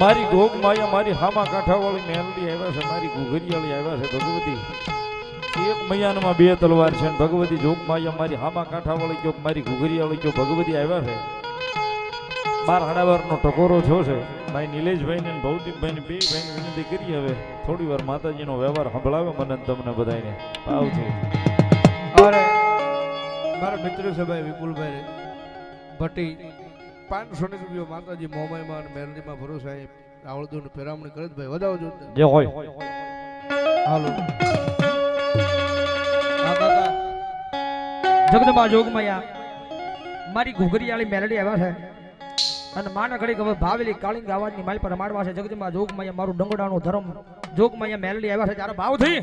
મારી ગોગ માયા મારી હામા કાંઠાવાળી મેલડી આવ્યા છે, મારી ઘુઘરિયાળી આવ્યા છે ભગવતી. એક મૈયાનમાં બે તલવાર છે, ભગવતી જોગ માયા મારી હામા કાંઠાવાળી કયો મારી ઘુઘરિયાળી કયો ભગવતી આવ્યા છે. 12 નો ટકોરો થયો છે. ભાઈ નિલેશભાઈ ને ભૌતિકભાઈ ને બે ભાઈને વિનંતી કરી હવે થોડી વાર માતાજીનો વ્યવહાર સંભળાવે મને તમને બધાને ભાવથી. અરે મારા મિત્ર છે ભાઈ વિપુલભાઈ ભટ્ટી 500 રૂપિયા માતાજી મોમાઈમાં મેરડીમાં ભરો સાહેબ આવળદું ફેરામણી કરે ભાઈ વધાવજો જે હોય. હાલો હા દાદા જગદંબા જોગમાયા મારી ઘુઘરિયાળી મેલડી આવ્યા છે અને માના ઘડી હવે ભાવેલી કાળિંગ આવાજની માલ પર મારવા છે. જગદંબા જોગમાયા મારું ડંગોડાનું ધર્મ જોગમાયા મેલડી આવ્યા છે ત્યારે ભાવથી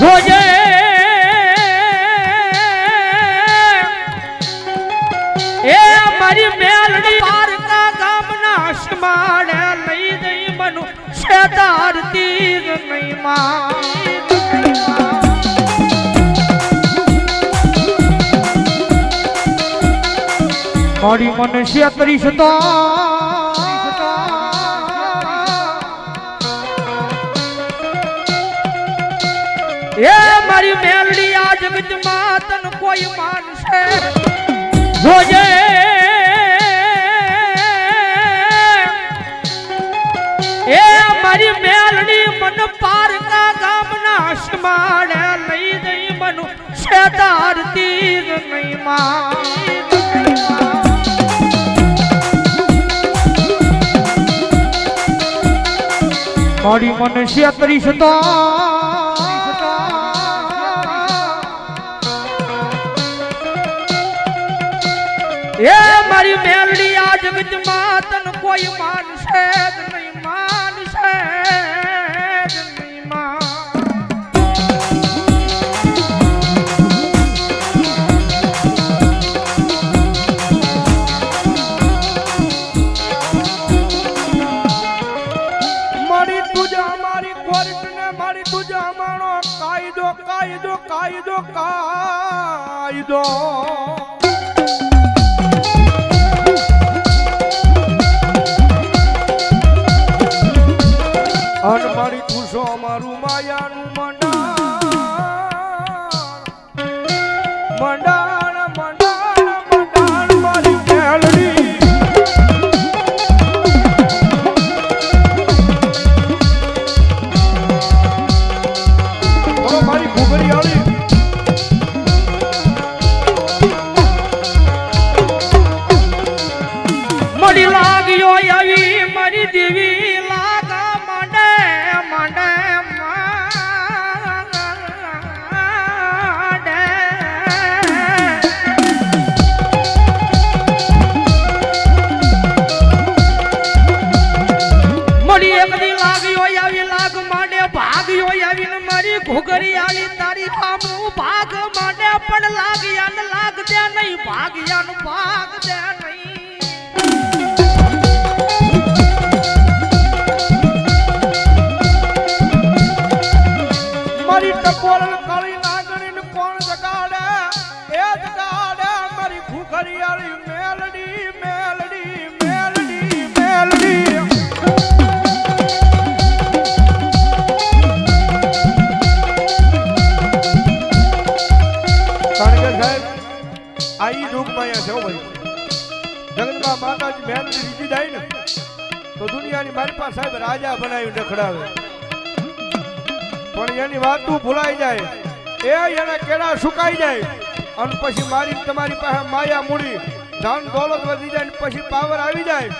જોજે એ મારી મેલડી પારકા ગામના શમાડે લઈ દઈ મનુ શેતાર તીર નહીં માં મારી મને શેતરીશ તો એ મારી મેલડી આ જગતમાં તન કોઈ માનશે જોજે એ મારી મેલડી મન પારકા ગામના શમાડે લઈ દઈ મનુ શેતાર તીર નહીં માં મારી મને શેતરીશ તો એ મારી મેલડી આ જગતમાં તન કોઈ માનશે જ નહીં માનશે જ નહીં માં મારી તુજા મારી કોર્ટ ને મારી તુજા મારો કાયદો કાયદો કાયદો કાયદો અન મારી તુસો અમારું માયાનું મંડાણ મંડાણ મંડાણ મારી મેલડી મારી ઘુઘરિયાળી મળી લાગ્યો આવી મારી દેવી લાગા માંડે માંડે માંડે મળી એક દી લાગ્યો આવી લાગ માંડે ભાગ્યો આવીને મારી ઘુઘરિયાળી તારી સામું ભાગ માંડે પણ લાગ્યા ને લાગ દે નહીં ભાગ્યા નું ભાગ દે નહીં મારી ટકોર કાળી નાગણી ને કોણ જગાડે એ જગાડે મારી ઘુઘરિયાળી મેલડી મેલડી મેલડી મેલડી કારણ કે સાહેબ આઈ જોગમાયા છે ભાઈ જગતમાં માતાજી મેલડી રીજી જાય ને તો દુનિયાની મારી પાસે સાહેબ રાજા બનાવી રખડાવે પણ એની વાત તું ભૂલાઈ જાય એ એના કેળા સુકાઈ જાય અને પછી મારી તમારી પાસે માયા મૂડી ધન દોલત વધી જાય ને પછી પાવર આવી જાય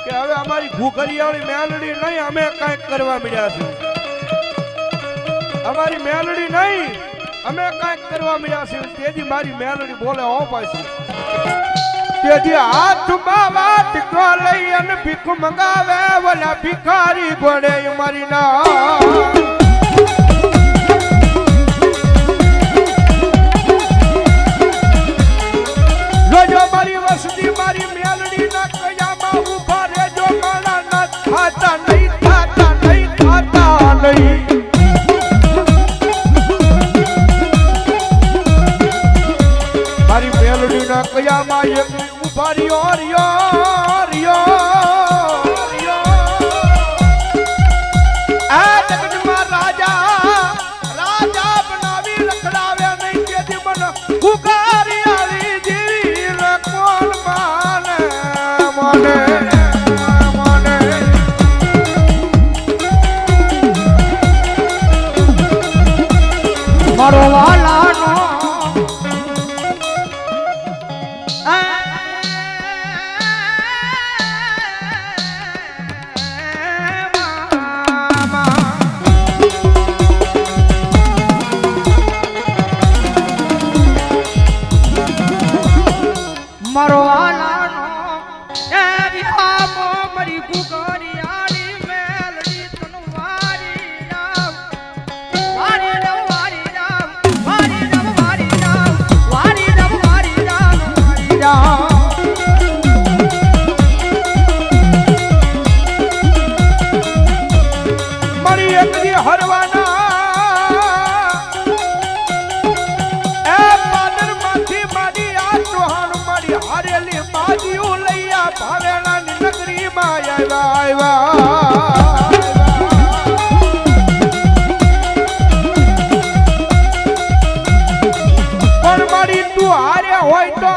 કે હવે અમારી ઘુઘરિયાળી મેલડી નહીં અમે કાંઈક કરવા મળ્યા છે અમારી મેલડી નહીં અમે કાંઈક કરવા મળ્યા છે તેથી મારી મેલડી બોલે હો પાછી તેથી હાથમાં વાત લઈ અને ભીખ મંગાવે ઓલા ભિખારી ગોળે મારી ના જો મારી વસતી મારી મેલડી ના કયામાં ઉભા રેજો મારા ના થાતા નહીં થાતા નહીં થાતા નહીં પણ મારી તું હારે હોય તો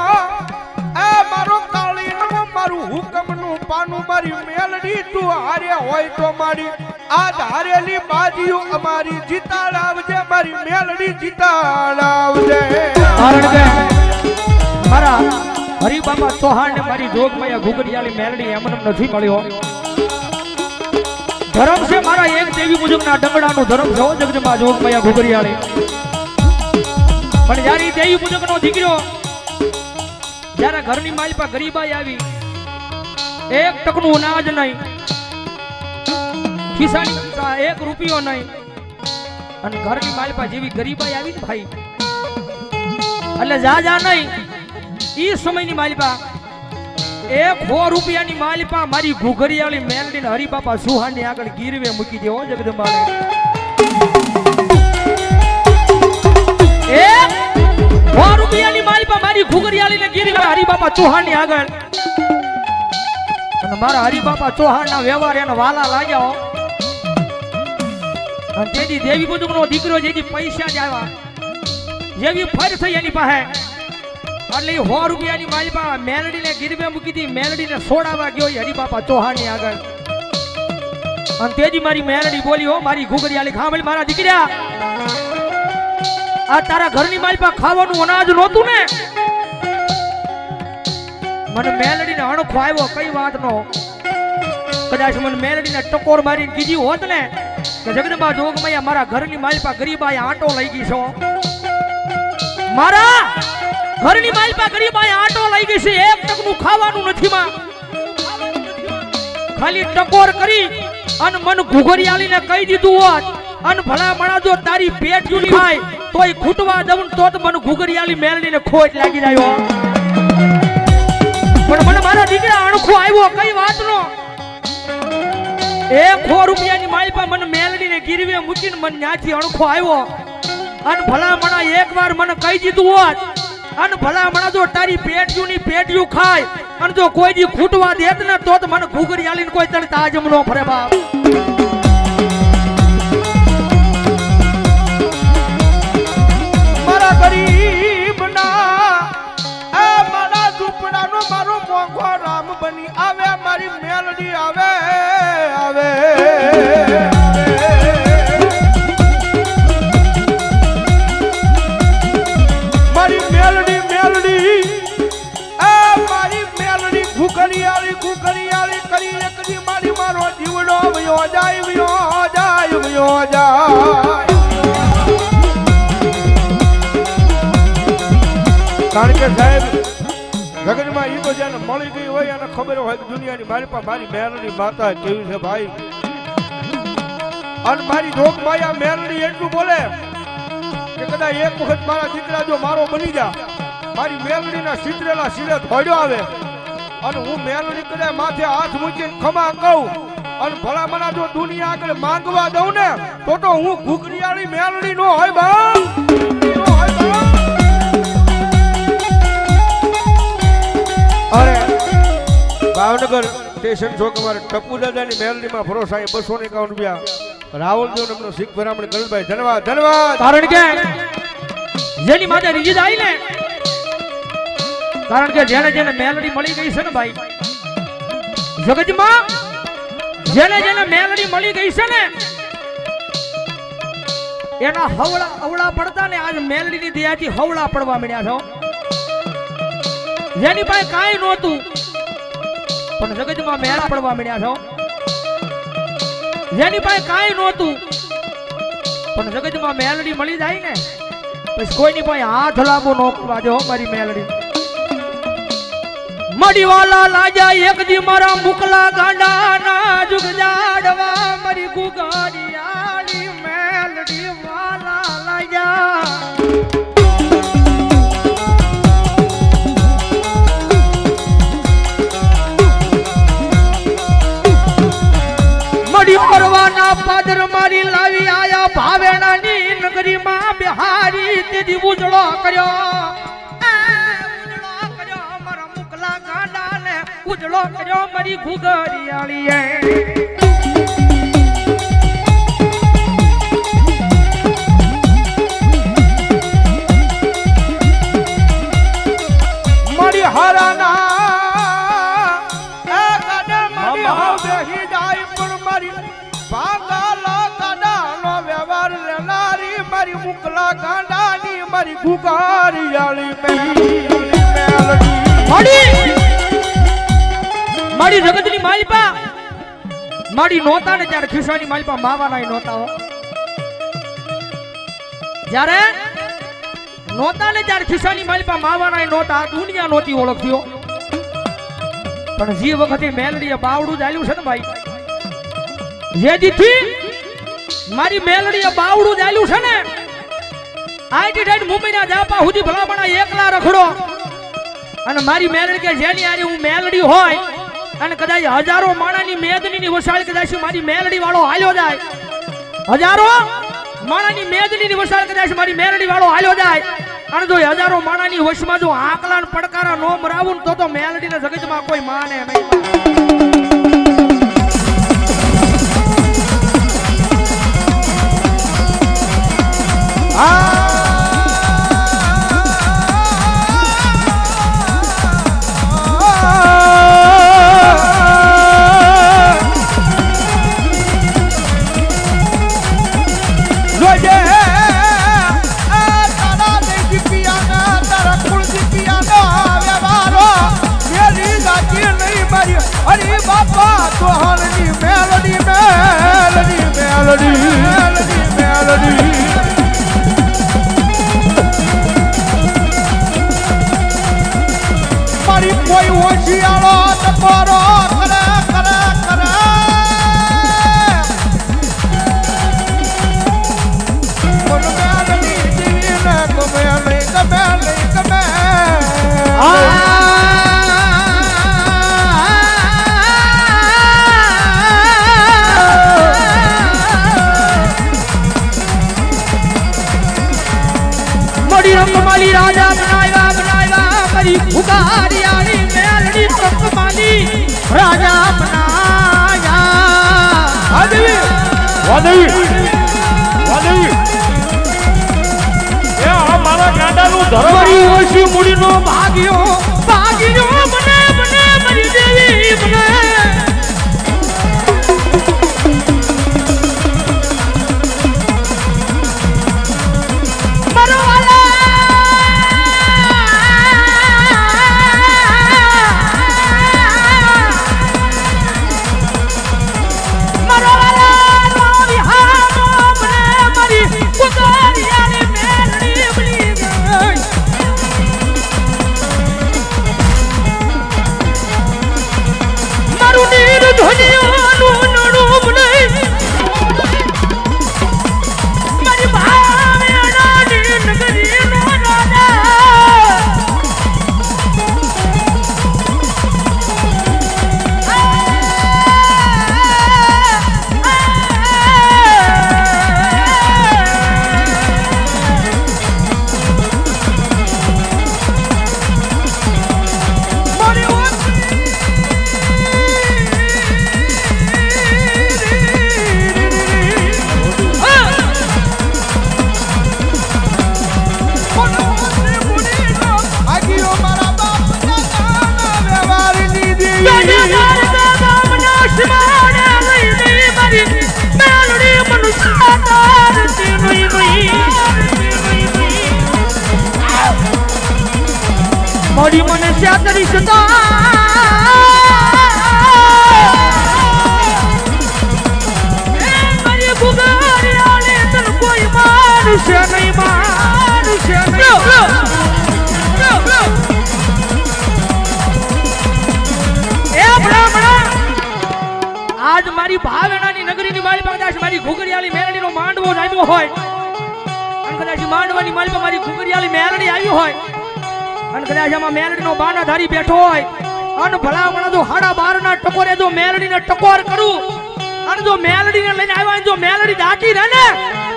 એ મારો કાળીનો મારું હુકમનું પાનું મારી મેલડી તું હારે હોય તો મારી આ ધારેલી બાજીઓ અમારી જીતાડાવજે મારી મેલડી જીતાડાવજે. કારણ કે મારા હરિબાબા ચૌહાણ ને મારી જોગમાયા ઘુઘરીયાળી મેલડી એમને નથી મળ્યો. ધર્મ છે મારા એક દેવી મુજબના ડંગડાનું ધર્મ છે જગદંબા જોગમાયા ઘુઘરીયાળી. પણ જ્યારે ઈ દેવી મુજબનો દીકરો જ્યારે ઘરની માલપા ગરીબાઈ આવી, એક ટકનું અનાજ નહીં, ખિસ્સાની ખિસ્સા એક રૂપિયો નહીં, અને ઘરની માલપા જેવી ગરીબાઈ આવી ને ભાઈ, એટલે જા નહીં ઈ સમયની માલિપા 100 રૂપિયાની માલિપા મારી ઘુઘરીયાળી મેલડી ને હરિબાપા સુહાની આગળ ગીરવે મૂકી દેવો જગદંબાને. 100 રૂપિયાની માલિપા મારી ઘુઘરીયાળી ને ગીરવે હરિબાપા ચૌહાણની આગળ. અને મારા હરિબાપા ચૌહાણના વ્યવહાર એને વાલા લાગ્યા. અને તેથી દેવી બુજુગનો દીકરો જેથી પૈસા જ આવ્યા, જેવી ફર થઈ એની પાસે, એટલે 100 રૂપિયાની માલિપા મેલડીને ગીરવે મૂકી હતી. મેલડીને છોડાવવા ગયો હરિબાપા ચૌહાણની આગળ. અને તેજી મારી મેલડી બોલી, હો મારી ઘુઘરીયાળી ખામળી મારા દીકરા, આ તારા ઘરની માલિપા ખાવાનું અનાજ નહોતું ને? મને મેલડીને અણખો આવ્યો, કઈ વાતનો. કદાચ મને મેલડીને ટકોર મારીને કીધી હોત ને કે જગદંબા જોગમાયા મારા ઘરની માલિપા ગરીબાઈ આંટો લઈ ગઈ છો, મારા ઘરની માલપા ગરીબાઈ આંટો લઈ ગઈ છે, એક ટકનું ખાવાનું નથી માં. ખાલી ટકોર કરી અને મન ઘુઘરીયાળીને કહી દીધું હોત, અને ભલા મણા જો તારી પેટ જુની થાય તોય ખૂટવા દઉં તો મને ઘુઘરીયાળી મેલડીને ખોટ લાગી જાય. પણ મને મારા દીકરા અણખો આવ્યો, કઈ વાતનો. 100 રૂપિયાની માલપા મને મેલડીને ગીરવે મૂકીને મને ન્યાથી અણખો આવ્યો, અને ભલા મણા એકવાર મને કહી દીધું હોત, અને ભલા મણા જો તારી પેટયુની પેટયુ ખાય અને જો કોઈ દી ખૂટવા દેત ને તો મને ઘુઘરીયાળીને કોઈ તને તાજમ નો ફરે બાપ. મારા ગરીબના એ મારા ઝૂંપડાનો મારો મોંઘો રામ બની આવે મારી મેલડી આવે આવે. મારી મેલડી મેલડી એ મારી મેલડી ઘુઘરીયાળી ઘુઘરીયાળી કરી એકદી મારી મારો જીવડો વયો જાય વયો જાય વયો જાય. કારણ કે સાહેબ જગતમાં ઈ તો જેને મળી ગઈ હોય એને ખબર હોય કે દુનિયાની મારી પાસે મારી મેલડી માતા કેવી છે ભાઈ. અને મારી જોગમાયા મેલડી એટલું બોલે કે કદાચ એક વખત મારા દીકરા જો મારો બની જા, મારી મેલડીના સિતરેલા શિરે ધોડ્યો આવે અને હું મેલડી કદાચ માથે હાથ મૂકીને ખમા કહું અને ભલા મના જો દુનિયા આગળ માંગવા દઉં ને તો હું ઘુઘરીયાળી મેલડી નો હોય બા. અરે ભાવનગર સ્ટેશન છો કે મારે ટપુ દાદાની મેલડીમાં ભરોસા 251 રૂપિયા રાહુલ જો એમનો શીખ ભરામણી ગણભાઈ ધન્યવાદ ધન્યવાદ. કારણ કે જેની માથે રીત આવી ને, કારણ કે જેને જેને મેલડી મળી ગઈ છે ને ભાઈ જગતમાં, જેને જેને મેલડી મળી ગઈ છે ને એના હવળા અવળા પડતા ને આજ મેલડીની દયાથી હવળા પડવા મળ્યા છો. જેની પાસે કાંઈ નહોતું પણ જગતમાં મેળા પડવા મળ્યા છો. જેની પાસે કાંઈ નહોતું પણ જગતમાં મેલડી મળી જાય ને પછી કોઈની પાસે હાથ લાંબો ન કરવા દો. મારી મેલડી મડીવાલા લાજા એક દી મારા મુકલા ગાંડા ના જુગ જાડવા મારી ઘુઘરીયાળી મેલડી વાલા લાજા. મડી પરવાના પાદર મારી લાવી આયા ભાવેણાની નગરીમાં બિહારી તેદી ઉજળો કર્યો, ઉજળો એકલો કર્યો મારી ઘુઘરિયાળીએ મારી હરાના એ કાડે મારી હાવ બેહી જાય પણ મારી ભાંગાલા કાડાનો વ્યવહાર લેનારી મારી મુકલા ગાંડાની મારી ઘુઘરિયાળી મેલડી મારી જગતની માલપા મારી નોતા ને ત્યારે ખિસ્સાની માલપા માવાના નોતા હો જ્યારે નોતા ને ત્યારે ખિસ્સાની માલપા માવાના નોતા દુનિયા નોતી ઓળખતી પણ જે વખતે મેલડીએ બાવડું ચાલ્યું છે ને ભાઈ જે દીથી મારી મેલડીએ બાવડું ચાલ્યું છે ને આઈટી ડાઈટ મુંબઈના જાપા સુધી ભલામણા એકલા રખડો અને મારી મેલડી કે જેની આરી હું મેલડી હોય અને કદાચ હજારો માણાની મેદનીની વસાળ કદાચ મારી મેલડી વાળો હાલ્યો જાય હજારો માણાની મેદનીની વસાળ કદાચ મારી મેલડી વાળો હાલ્યો જાય અને જો હજારો માણાની વશમાં જો આકલા ને પડકારા નો મરાવું તો મેલડીના જગતમાં કોઈ માને નહીં અરે બાપા તો હાલની મેલડી મેલડી મેલડી મેલડી મેલડી મારી કોઈ હોશિયારો તપારો કરે કરે કરે કોણ મેલડી જીવીને ગમે નહીં ગમે નહીં ગમે રંગમાલી રાજા બનાવ્યા મારી ઘુઘરિયાળી મેલડી રંગમાલી રાજા બનાવ્યા વાદેવી એ આ મારા ગાંડાનું ધર્મ મારી ઓછી મૂડીનો ભાગ્યો મને મારી દેવી મને મોડી મને ચાતરી સતા મારી ઘુઘરિયાળી તન કોઈ મારશે નહીં એ બ્રાહ્મણા આજ મારી ભાવેણાની નગરીની મારી કદાચ મારી ઘુઘરિયાળી મેલડીનો માંડવો જામ્યો હોય અને કદાચ માંડવાની મારી પર મારી ઘુઘરિયાળી મેલડી આવી હોય અને કદાચ આમાં મેલડીનો બાનાધારી બેઠો હોય અને ભલામણા જો 12:30 ના ટકોરે જો મેલડીને ટકોર કરું અને જો મેલડીને લઈને આવ્યા જો મેલડી દાટી રહે ને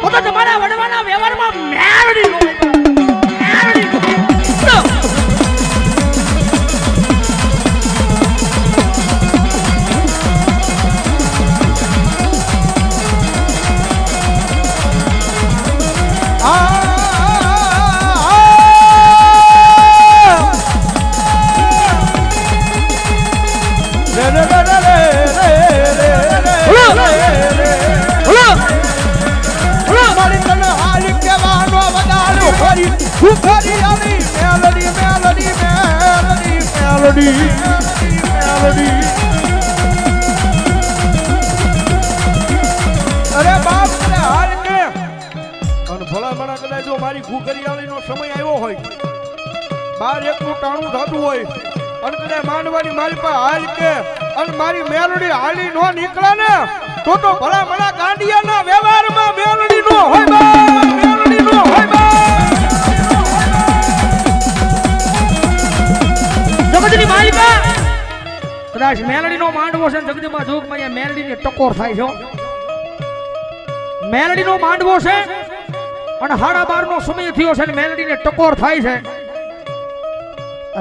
તો તમારા વડવાના વ્યવહારમાં મેલડી ઘુઘરીયાળી મેલડી મેલડી મેલડી મેલડી મેલડી અરે બાપ રે હાલ કે અને ભલા ભલા કદાચ જો મારી ઘુઘરીયાળીનો સમય આવ્યો હોય બાર એકનું ટાણું થતું હોય અને કદાચ માંડવાની મારી પાસે હાલ કે અને મારી મેલડી હાલી નો નીકળે ને તો ભલા ભલા ગાંડિયાના વ્યવહારમાં મેલડી નો હોય બા મેલડી નો હોય બા જગતની માલિકા કદાચ મેલડીનો માંડવો છે ને જગદંબા જોગમાં અહીંયા મેલડીને ટકોર થાય છે હો. મેલડીનો માંડવો છે અને 12:30 નો સમય થયો છે ને મેલડીને ટકોર થાય છે.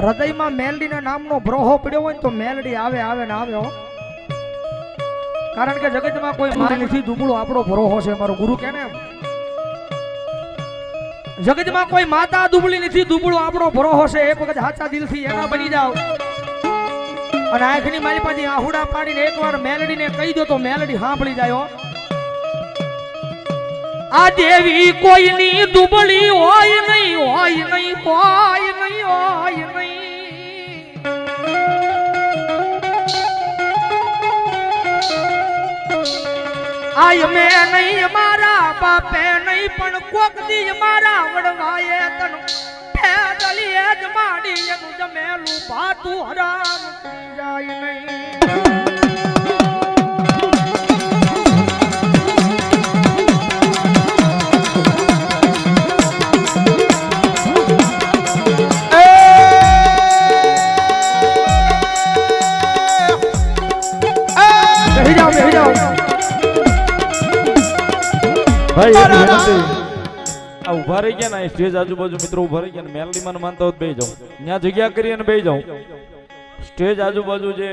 હૃદયમાં મેલડીના નામનો બ્રોહો પડ્યો હોય ને તો મેલડી આવે આવે ને આવે હો. કારણ કે જગતમાં કોઈ મારે નથી દુબળો આપણો ભરોહો છે. મારો ગુરુ કે ને જગતમાં કોઈ માતા દુબળી નથી દુબળો આપણો ભરોહો છે. એક વખત સાચા દિલથી એના બની જાવ અને આંખની મારી પાસે આહુડા પાડીને એકવાર મેલડીને કહી દો તો મેલડી સાંભળી જાય હો. આ દેવી કોઈની દુબળી હોય નહીં હોય નહીં હોય નહીં હોય નહીં. આય મેં નહીં મારા બાપે નહીં પણ કોક દી મારા વડવાએ તન પેદલીએ જ માડી એનું જમેલું ભાતું હરામ જાય નહીં. ભાઈ એક વિનંતી આ ઊભા રહી ગયા ને સ્ટેજ આજુબાજુ મિત્રો ઊભા રહી ગયા ને મેલડી માં માનતા હોય બેહી જાઉં ત્યાં જગ્યા કરી અને બેહી જાઉં સ્ટેજ આજુબાજુ જે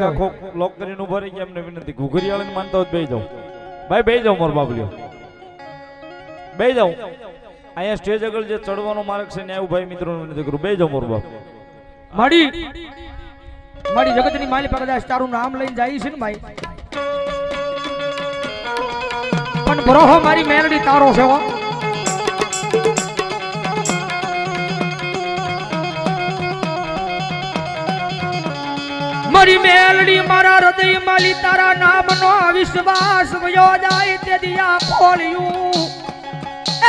આખો લોક કરીને ઊભા રહી ગયા એમને વિનંતી ઘુઘરીયાળાને માનતા હોય બેહી જાઉં ભાઈ બેહી જાઉં મારો બાબલ્યો બેહી જાઉં અહીંયા સ્ટેજ આગળ જે ચડવાનો માર્ગ છે ને ભાઈ મિત્રોને વિનંતી કરું બેહી જાઉં મારો બાપ માડી માડી જગતની માલી પર કદાચ તારું નામ લઈને જાય છે ને ભાઈ પણ બ્રોહો મારી મેલડી તારો છે હો. મારી મેલડી મારા હૃદય માલી તારા નામનો વિશ્વાસ વયો જાય તે દિયા ખોલ્યું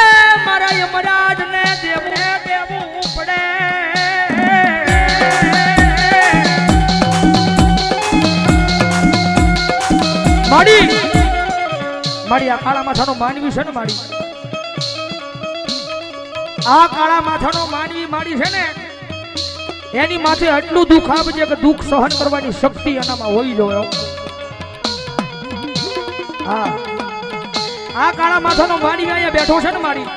એ મારા યમરાજ ને દેવું પડે. માડી મારી આ કાળા માથાનો માનવી છે ને માડી આ કાળા માથાનો માનવી માડી છે ને એની માથે આટલું દુઃખ આપજે કે દુઃખ સહન કરવાની શક્તિ એનામાં હોવી જોઈએ. હા આ કાળા માથાનો માનવી અહીંયા બેઠો છે ને માડી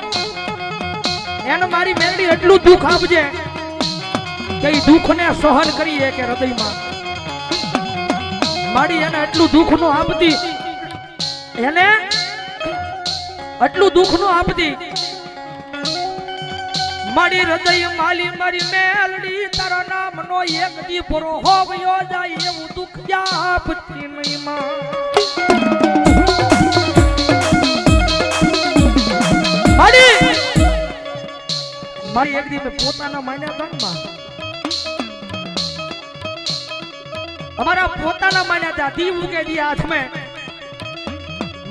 એને મારી મેલડી એટલું દુઃખ આપજે કે એ દુઃખને સહન કરી કે હૃદયમાં માડી એને એટલું દુઃખ નું આપતી એને આટલું દુઃખ નું આપતી મારી હૃદય માલી મારી મેલડી તારા નામનો એક દી પૂરો હોવ્યો જાય એવું દુઃખ આપતી નહીં માં. મારી મારી એક દી મેં પોતાના માન્યા હતા ને માં અમારા પોતાના માન્યા હતા દીવ ઉગે દી હાથ મેં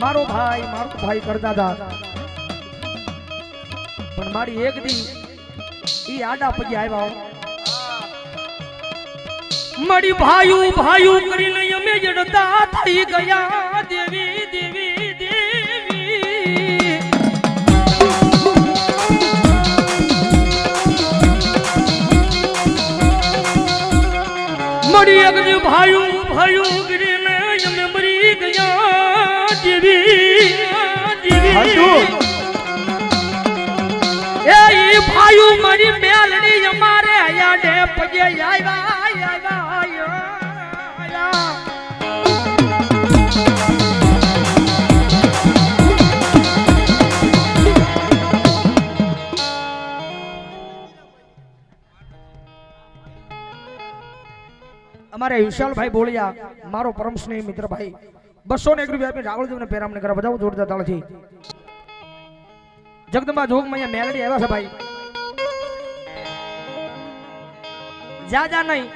મારો ભાઈ કરતા હતા પણ મારી એક દી ઈ આડા પગે આવ્યા મારી ભાયું કરીને અમે જડતા થઈ ગયા દેવી દેવી દેવી. મારી એક દી ભાયું કરીને અમે મરી ગયા દેવી દેવી. એ ભાયું મારી મેલડી અમારે યાડે પગે આવ્યા. અમારે વિશાલભાઈ બોલિયા મારો પરમ સ્નેહી મિત્ર ભાઈ 201 રૂપિયા આપી રાવળદેવને પેરામણી કરવા બજાવો જોરદાર તાળથી. જગદંબા જોગમાં અહીંયા મેલડી આવ્યા છે ભાઈ જા નહીં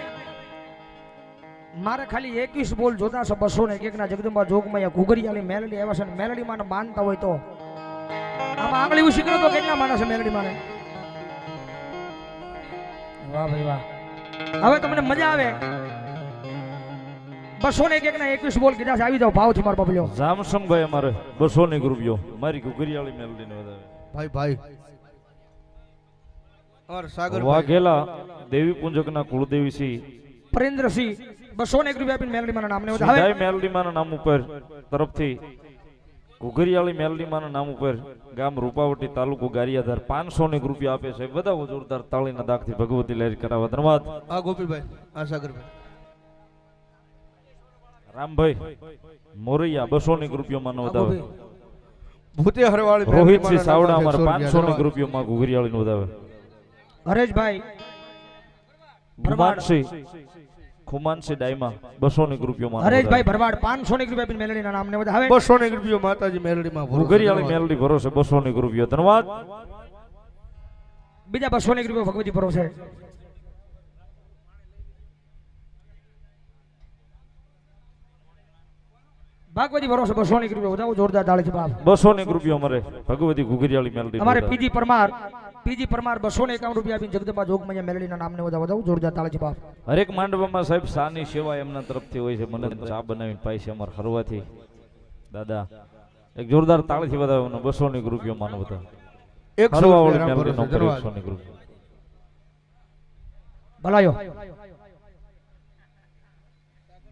મારે ખાલી 21 બોલ જોતા છે 201 ના જગદંબા જોગમાયા ઘુઘરીયાળી મેલડી આવ્યા છે મેલડી માને માનતા હોય તો આમાં આંગળી ઉછી કરો તો કેટલા માણસ મેલડી માને વાહ ભાઈ વાહ હવે તમને મજા આવે 201 ના 21 બોલ કીધા છે આવી જાવ ભાવથી મારો બબલ્યો જામસમભાઈ અમારે 201 રૂપિયો મારી ઘુઘરીયાળી મેલડીને વધાવે ભાઈ और सागर વાઘેલા દેવી પૂંજકના કુળદેવી શ્રી પરેન્દ્રસિંહ 201 રૂપિયા આપીને મેલડી માના નામને વધાવે સિદ્ધાઈ મેલડી માના નામ ઉપર તરફથી ઘુઘરીયાળી મેલડી માના નામ ઉપર ગામ રૂપાવટી તાલુકો ગારિયાધાર 501 રૂપિયા આપે છે બધા જોરદાર તાળીના દાગથી ભગવતી લહેર કરાવવા ધન્યવાદ આ ગોપીભાઈ આ સાગરભાઈ રામભાઈ મોરૈયા 201 રૂપિયા માનો વધાવે ભૂતે હરવાળી રોહિતસિંહ સાવડા અમારે 501 રૂપિયા માં ઘુઘરીયાળી નો વધાવે હરેશભાઈ ખુમાનસિંહ ડાયમા 201 રૂપિયા માં હરેશભાઈ ભરવાડ 501 રૂપિયા આપીને મેલડીના નામને વધાવે 201 રૂપિયા માતાજી મેલડીમાં ઘુઘરીયાળી મેલડી ભરોસે 201 રૂપિયા ધન્યવાદ બીજા 201 રૂપિયા ભગવતી ભરોસે ભાગવતી ભરોસે 201 રૂપિયા વધાવો જોરદાર તાળીથી બાપ 201 રૂપિયા અમારે ભગવતી ઘુઘરીયાળી મેલડી અમારે પીજી પરમાર 251 રૂપિયા આપીને જગદંબા જોગમાયા મેલડીના નામને વધાવો જોરદાર તાળીથી બાપ હરેક માંડવામાં સાહેબ સાની સેવા એમના તરફથી હોય છે મને ચા બનાવીને પાય છે અમારે હરવાથી દાદા એક જોરદાર તાળીથી વધાવે 201 રૂપિયા માનો વધાવે 100 રૂપિયા ભલાયો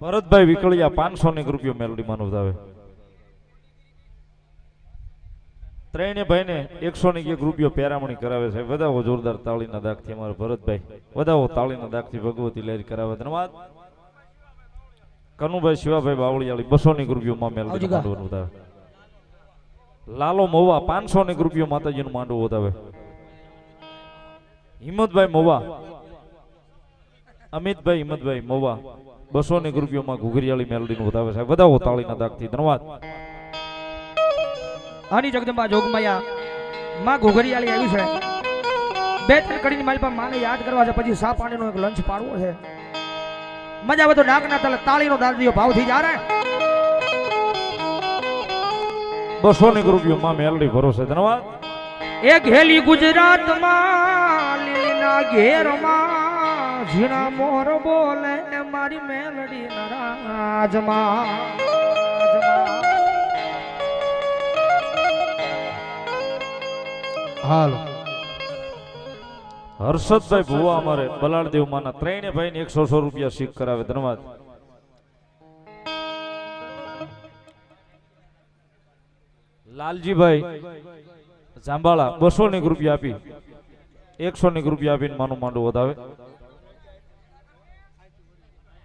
ભરતભાઈ વિકળિયા 501 રૂપિયા મેલડી માનો વધાવે ત્રણે ભાઈને 101 રૂપિયા પેરામણી કરાવે છે વધાવો જોરદાર તાળીના દાગથી અમારે ભરતભાઈ વધાવો તાળીના દાગથી ભગવતી લહેર કરાવે ધન્યવાદ કનુભાઈ શિવાભાઈ બાવળિયાળી 201 રૂપિયા માં મેલડી માંડવાનું વધાવે લાલો મોવા 501 રૂપિયા માતાજીનું માંડવું વધાવે હિંમતભાઈ મોવા અમિતભાઈ હિંમતભાઈ મોવા 201 રૂપિયા માં ઘુઘરીયાળી મેલડીનું વધાવે છે વધાવો તાળીના દાગથી ધન્યવાદ આની જગદંબા જોગમાયા માં ઘુઘરીયાળી આવી છે બે ત્રણ કડીની મારી પાસે માને યાદ કરવા છે પછી સા પાણીનો એક લંચ પાડવો છે મજા આવે તો નાકના તલે તાળીનો દાદીઓ ભાવથી જા રે 201 રૂપિયા માં મેલડી ભરોસે ધન્યવાદ એક હેલી ગુજરાતમાં લીલીના ઘેરમાં ઝીણા મોર બોલે મારી મેલડી નારાજમાં હાલો હર્ષદભાઈ ભુવા અમારે બલાળદેવ માના ત્રણે ભાઈને 100 રૂપિયા શીખ કરાવે ધન્યવાદ લાલજીભાઈ જાંબાળા 201 રૂપિયા આપી 101 રૂપિયા આપીને માનું માંડું વધાવે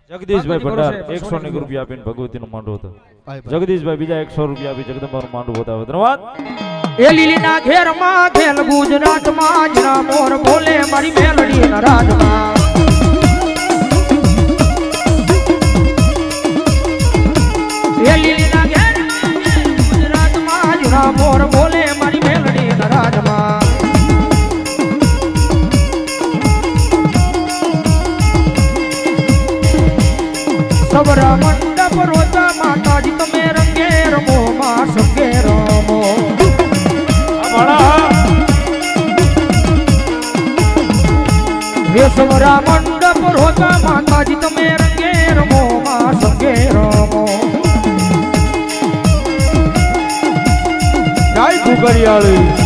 જગદીશભાઈ ભંડાર 101 રૂપિયા આપીને ભગવતીનું માંડું હતું જગદીશભાઈ બીજા 100 રૂપિયા આપી જગદંબાનું માંડું વધાવે ધન્યવાદ એ લીલીના ઘેરમાં ખેલ ગુજરાતમાં જરા મોર બોલે મારી મેલડી નરાજમાં એ લીલીના ઘેરમાં ગુજરાતમાં જરા મોર બોલે મારી મેલડી નરાજમાં સબરા મંડપ રોતા માતાજી તમે રંગે રમો માં સંગે રમો સવરા મંડપ રોતા માતાજી તમે રંગે રમો માં સંગે રમો જય ઘુઘરીયાળી